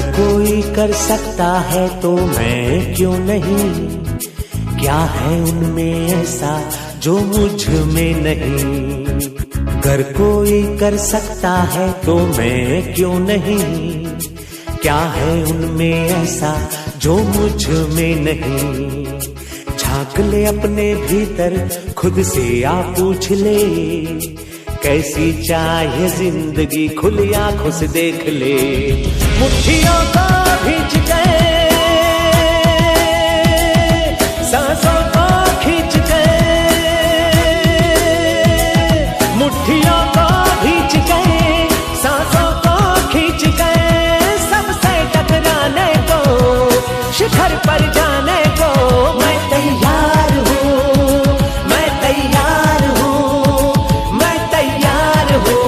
अगर कोई कर सकता है तो मैं क्यों नहीं, क्या है उनमें ऐसा जो मुझ में नहीं। अगर कोई कर सकता है तो मैं क्यों नहीं, क्या है उनमें ऐसा जो मुझ में नहीं। झांक ले अपने भीतर खुद से आ पूछ ले, कैसी चाहे जिंदगी खुली आंखों से देख ले। मुट्ठियों को भींच गए, सांसों को खींच गए, मुट्ठियों को भींच गए, सांसों को खींच गए, सबसे टकराने को, शिखर पर जाने को मैं तैयार हूँ, मैं तैयार हूँ, मैं तैयार हूँ,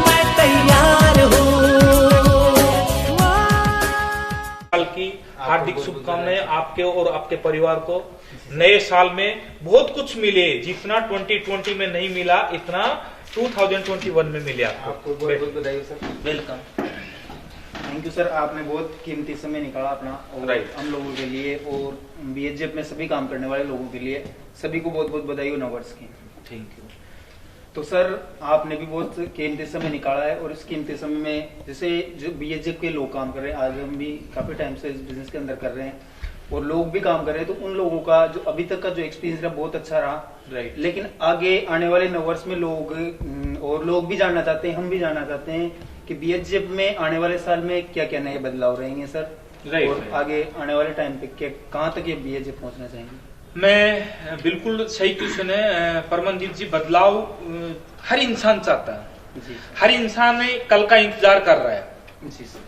मैं तैयार हूँ। साल की हार्दिक शुभकामनाएं आपके और आपके परिवार को। नए साल में बहुत कुछ मिले, जितना 2020 में नहीं मिला इतना 2021 में मिले आपको। बहुत बहुत बधाई sir. Welcome. Thank you sir, आपने बहुत कीमती समय निकाला अपना और हम लोगों के लिए और बीएचजीएफ में सभी काम करने वाले लोगों के लिए। सभी को बहुत बहुत बधाई हो नववर्ष की। Thank you. तो सर आपने भी बहुत कीमती समय निकाला है और इस कीमती समय में जैसे जो बीएचजीएफ के लोग काम कर रहे हैं, आज हम भी काफी टाइम से इस बिजनेस के अंदर कर रहे हैं और लोग भी काम कर रहे हैं, तो उन लोगों का जो अभी तक का जो एक्सपीरियंस रहा बहुत अच्छा रहा। लेकिन आगे आने वाले नववर्ष में लोग भी जानना चाहते हैं, हम भी जानना चाहते हैं कि बीएचजीएफ में आने वाले साल में क्या क्या नए बदलाव रहेंगे सर, और आगे आने वाले टाइम पे कहाँ तक ये बीएचजीएफ पहुंचना चाहेंगे। मैं बिल्कुल सही क्वेश्चन है परमनदीप जी। बदलाव हर इंसान चाहता है जी। हर इंसान कल का इंतजार कर रहा है जी सर।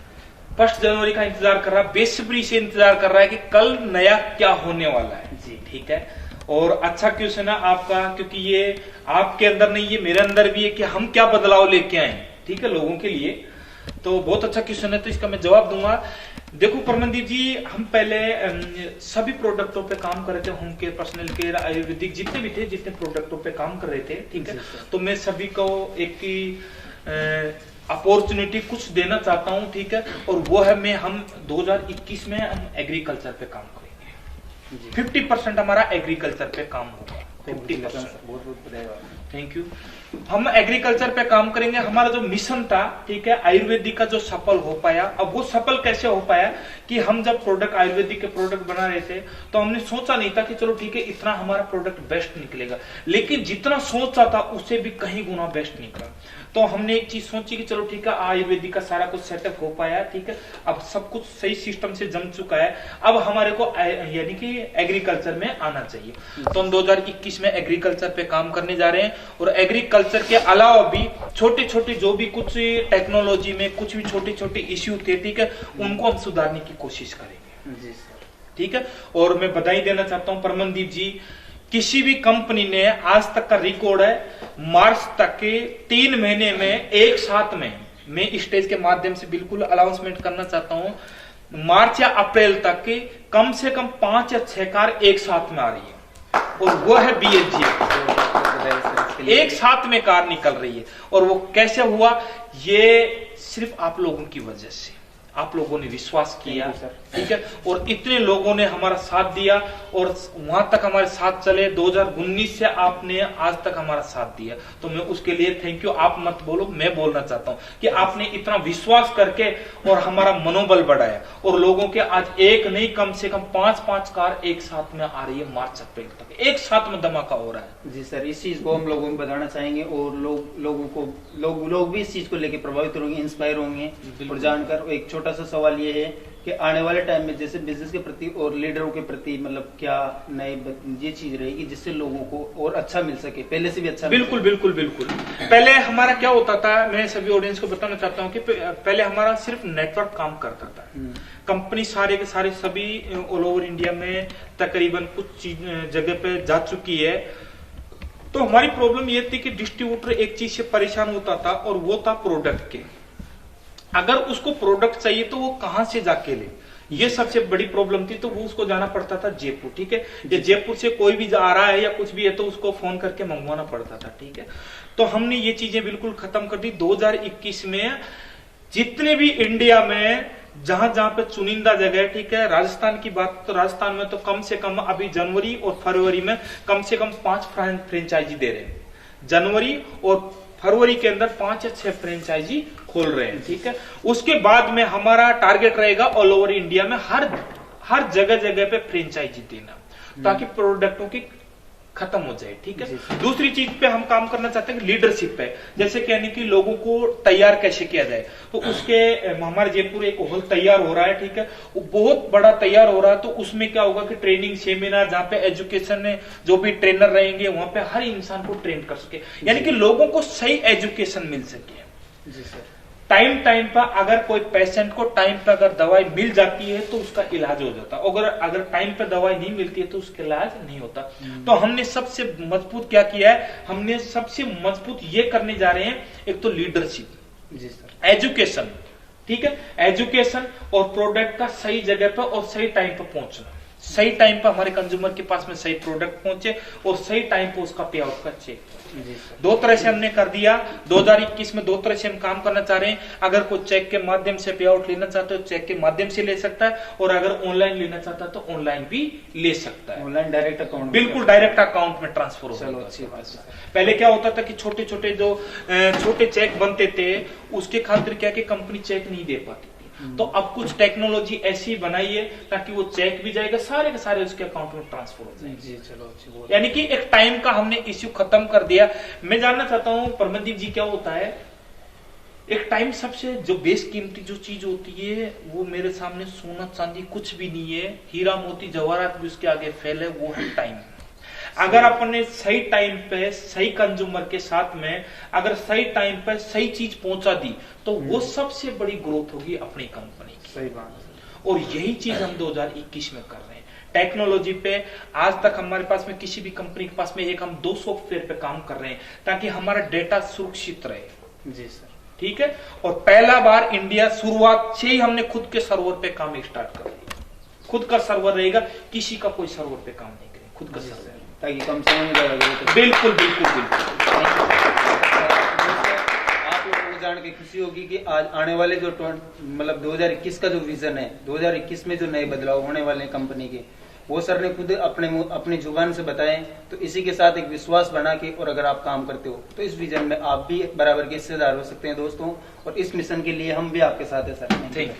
1 जनवरी का इंतजार कर रहा है, बेसब्री से इंतजार कर रहा है कि कल नया क्या होने वाला है जी। ठीक है, और अच्छा क्वेश्चन है आपका, क्योंकि ये आपके अंदर नहीं, ये मेरे अंदर भी है कि हम क्या बदलाव लेके आए। ठीक है, लोगों के लिए तो बहुत अच्छा क्वेश्चन है, तो इसका मैं जवाब दूंगा। देखो परमनदीप जी, हम पहले सभी प्रोडक्टों पे काम कर रहे थे, home care, personal care, Ayurvedic, जितने भी थे, जितने प्रोडक्टों पे काम कर रहे थे। ठीक है, तो मैं सभी को एक अपॉर्चुनिटी कुछ देना चाहता हूँ। ठीक है, और वो है हम 2021 में हम एग्रीकल्चर पे काम करेंगे। 50% हमारा एग्रीकल्चर पे काम होगा। 50%। बहुत बहुत धन्यवाद। Thank you. हम एग्रीकल्चर पे काम करेंगे। हमारा जो मिशन था, ठीक है, आयुर्वेदिक का जो सफल हो पाया, अब वो सफल कैसे हो पाया कि हम जब प्रोडक्ट आयुर्वेदिक के प्रोडक्ट बना रहे थे तो हमने सोचा नहीं था कि चलो ठीक है इतना हमारा प्रोडक्ट बेस्ट निकलेगा, लेकिन जितना सोचा था उससे भी कहीं गुना बेस्ट निकला। तो हमने एक चीज सोची कि चलो ठीक है, आयुर्वेदिक का सारा कुछ सेटअप हो पाया, ठीक है, अब सब कुछ सही सिस्टम से जम चुका है, अब हमारे को यानी कि एग्रीकल्चर में आना चाहिए। तो हम 2021 में एग्रीकल्चर पे काम करने जा रहे हैं, और एग्रीकल्चर के अलावा भी छोटे छोटे जो भी कुछ टेक्नोलॉजी में कुछ भी छोटे छोटे इश्यू थे, ठीक है, उनको हम सुधारने की कोशिश करेंगे जी सर। ठीक है, और मैं बधाई देना चाहता हूँ परमनदीप जी, किसी भी कंपनी ने आज तक का रिकॉर्ड है, मार्च तक के 3 महीने में एक साथ में, मैं स्टेज के माध्यम से बिल्कुल अनाउंसमेंट करना चाहता हूं, मार्च या अप्रैल तक के कम से कम 5 या 6 कार एक साथ में आ रही है, और वो है बीएचजीएफ। एक साथ में कार निकल रही है, और वो कैसे हुआ, ये सिर्फ आप लोगों की वजह से, आप लोगों ने विश्वास किया, ठीक है, और इतने लोगों ने हमारा साथ दिया, और वहां तक हमारे साथ चले। 2019 से आपने आज तक हमारा साथ दिया, तो मैं उसके लिए थैंक यू। आप मत बोलो, मैं बोलना चाहता हूं कि आपने इतना विश्वास करके और हमारा मनोबल बढ़ाया, और लोगों के आज एक नहीं कम से कम 5-5 कार एक साथ में आ रही है। मार्च अप्रैल तक एक साथ में धमाका हो रहा है जी सर। इस चीज को हम लोगों को बताना चाहेंगे, और लोग भी इस चीज को लेकर प्रभावित होंगे, इंस्पायर होंगे। और जानकर एक छोटा सा सवाल ये है कि आने वाले टाइम में जैसे बिजनेस के प्रति और लीडरों के प्रति मतलब क्या नए ये चीज रहेगी जिससे लोगों को और अच्छा मिल सके, पहले से भी अच्छा। बिल्कुल बिल्कुल बिल्कुल। पहले हमारा क्या होता था, मैं सभी ऑडियंस को बताना चाहता हूँ कि पहले हमारा सिर्फ नेटवर्क काम करता था। कंपनी सारे के सारे सभी ऑल ओवर इंडिया में तकरीबन कुछ जगह पे जा चुकी है। तो हमारी प्रॉब्लम ये थी कि डिस्ट्रीब्यूटर एक चीज से परेशान होता था, और वो था प्रोडक्ट के। अगर उसको प्रोडक्ट चाहिए तो वो कहां से जाके ले, ये सबसे बड़ी प्रॉब्लम थी। तो वो उसको जाना पड़ता था जयपुर, ठीक है, या जयपुर से कोई भी आ रहा है या कुछ भी है तो उसको फोन करके मंगवाना पड़ता था, ठीक है। तो हमने ये चीजें बिल्कुल खत्म कर दी। 2021 में जितने भी इंडिया में जहां जहां पे चुनिंदा जगह है, ठीक है। राजस्थान की बात तो राजस्थान में तो कम से कम अभी जनवरी और फरवरी में कम से कम 5 फ्रेंचाइजी दे रहे हैं। जनवरी और फरवरी के अंदर 5 या 6 फ्रेंचाइजी खोल रहे हैं, ठीक है। उसके बाद में हमारा टारगेट रहेगा ऑल ओवर इंडिया में हर जगह जगह पे फ्रेंचाइजी देना, ताकि प्रोडक्टों की खत्म हो जाए, ठीक है। दूसरी चीज पे हम काम करना चाहते हैं लीडरशिप पे, जैसे कहने की लोगों को तैयार कैसे किया जाए। तो उसके हमारे जयपुर एक हॉल तैयार हो रहा है, ठीक है, वो बहुत बड़ा तैयार हो रहा है। तो उसमें क्या होगा कि ट्रेनिंग सेमिनार, जहाँ पे एजुकेशन में जो भी ट्रेनर रहेंगे वहां पे हर इंसान को ट्रेन कर सके, यानी कि लोगों को सही एजुकेशन मिल सके। जी सर। टाइम पर अगर कोई पेशेंट को टाइम पर अगर दवाई मिल जाती है तो उसका इलाज हो जाता है, अगर टाइम पर दवाई नहीं मिलती है तो उसका इलाज नहीं होता। तो हमने सबसे मजबूत क्या किया है, हमने सबसे मजबूत ये करने जा रहे हैं, एक तो लीडरशिप, जी सर, एजुकेशन, ठीक है, एजुकेशन और प्रोडक्ट का सही जगह पर और सही टाइम पर पहुंचना, सही टाइम पर हमारे कंज्यूमर के पास में सही प्रोडक्ट पहुंचे और सही टाइम पर उसका पे आउट का चेक। दो तरह से हमने कर दिया। 2021 में 2 तरह से हम काम करना चाह रहे हैं। अगर कोई चेक के माध्यम से पे आउट लेना चाहता है तो चेक के माध्यम से ले सकता है, और अगर ऑनलाइन लेना चाहता है तो ऑनलाइन भी ले सकता है। ऑनलाइन डायरेक्ट अकाउंट, बिल्कुल डायरेक्ट अकाउंट में ट्रांसफर हो जाता है। पहले क्या होता था कि छोटे छोटे जो छोटे चेक बनते थे उसके खातिर क्या कि कंपनी चेक नहीं दे पाती। तो अब कुछ टेक्नोलॉजी ऐसी बनाई है ताकि वो चेक भी जाएगा, सारे के सारे उसके अकाउंट में ट्रांसफर हो जाएंगे। जी चलो, यानी कि एक टाइम का हमने इश्यू खत्म कर दिया। मैं जानना चाहता हूँ परमदीप जी, क्या होता है एक टाइम, सबसे जो बेस कीमती जो चीज होती है वो मेरे सामने सोना चांदी कुछ भी नहीं है, हीरा मोती जवाहरात भी उसके आगे फेल है, वो है टाइम। अगर अपने सही टाइम पे सही कंज्यूमर के साथ में अगर सही टाइम पे सही चीज पहुंचा दी तो वो सबसे बड़ी ग्रोथ होगी अपनी कंपनी की। सही बात है। और यही चीज हम 2021 में कर रहे हैं। टेक्नोलॉजी पे आज तक हमारे पास में किसी भी कंपनी के पास में एक हम 2 सॉफ्टवेयर पे काम कर रहे हैं ताकि हमारा डेटा सुरक्षित रहे। जी सर, ठीक है। और पहला बार इंडिया शुरुआत से ही हमने खुद के सर्वर पे काम स्टार्ट कर दिया। खुद का सर्वर रहेगा, किसी का कोई सर्वर पे काम नहीं करेंगे, खुद का सर्वर, ताकि कम समय में ज्यादा ग्रोथ। बिल्कुल बिल्कुल बिल्कुल। आप लोगों को जान के खुशी होगी कि आज आने वाले जो मतलब 2021 का जो विजन है, 2021 में जो नए बदलाव होने वाले हैं कंपनी के, वो सर ने खुद अपने जुबान से बताए। तो इसी के साथ एक विश्वास बना के और अगर आप काम करते हो तो इस विजन में आप भी बराबर के हिस्सेदार हो सकते हैं दोस्तों। और इस मिशन के लिए हम भी आपके साथ है सर। Thank you.